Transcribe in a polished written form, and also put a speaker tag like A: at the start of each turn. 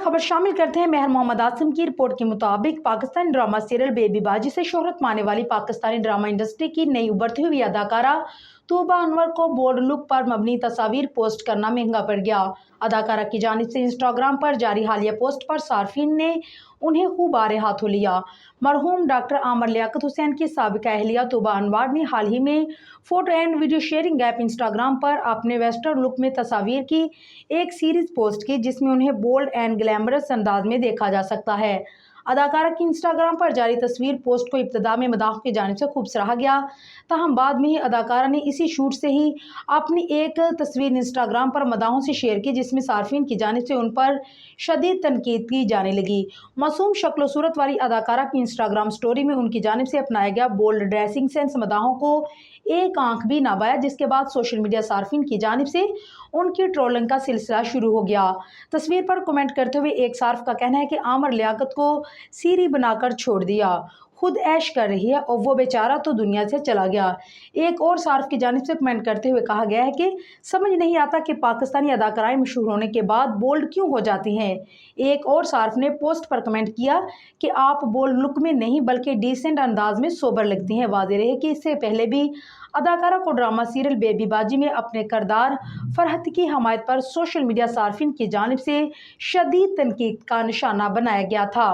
A: खबर शामिल करते हैं। मेहर मोहम्मद आसिम की रिपोर्ट के मुताबिक पाकिस्तानी ड्रामा सीरियल बेबी बाजी से शोहरत पाने वाली पाकिस्तानी ड्रामा इंडस्ट्री की नई उभरती हुई अदाकारा तूबा अनवर को बोल्ड लुक पर मबनी तस्वीर पोस्ट करना महंगा पड़ गया। अदाकारा की जानिब से इंस्टाग्राम पर जारी हालिया पोस्ट पर सार्फिन ने उन्हें खूबारे हाथों लिया। मरहूम डॉक्टर आमर लियाकत हुसैन की साबिका अहलिया तूबा अनवर ने हाल ही में photo and video sharing app Instagram पर अपने वेस्टर्न लुक में तस्वीर की एक सीरीज पोस्ट की, जिसमें उन्हें बोल्ड एंड ग्लैमरस अंदाज में देखा जा सकता है। अदाकारा की इंस्टाग्राम पर जारी तस्वीर पोस्ट को इब्तिदा में मदाह की जानिब से खूब सराहा गया, ताहम बाद में ही अदाकारा ने इसी शूट से ही अपनी एक तस्वीर इंस्टाग्राम पर मदाहों से शेयर की, जिसमें सार्फिन की जानिब से उन पर शदीद तनकीद की जाने लगी। मासूम शक्ल सूरत वाली अदाकारा की इंस्टाग्राम स्टोरी में उनकी जानिब से अपनाया गया बोल्ड ड्रेसिंग सेंस मदाहों को एक आंख भी ना पाया, जिसके बाद सोशल मीडिया सार्फिन की जानिब से उनकी ट्रोलिंग का सिलसिला शुरू हो गया। तस्वीर पर कमेंट करते हुए एक सार्फ का कहना है कि आमर लियाकत को सीरी बनाकर छोड़ दिया, खुद ऐश कर रही है और वो बेचारा तो दुनिया से चला गया। एक और सार्फ की जानिब से कमेंट करते हुए कहा गया है कि समझ नहीं आता कि पाकिस्तानी अदाकाराएं मशहूर होने के बाद बोल्ड क्यों हो जाती हैं। एक और सार्फ ने पोस्ट पर कमेंट किया कि आप बोल्ड लुक में नहीं बल्कि डिसेंट अंदाज में सोबर लगती हैं। वाज़ेह रहे कि इससे पहले भी अदाकारा को ड्रामा सीरियल बेबी बाजी में अपने किरदार फरहत की हमायत पर सोशल मीडिया सार्फिन की जानिब से शदीद तनकीद का निशाना बनाया गया था।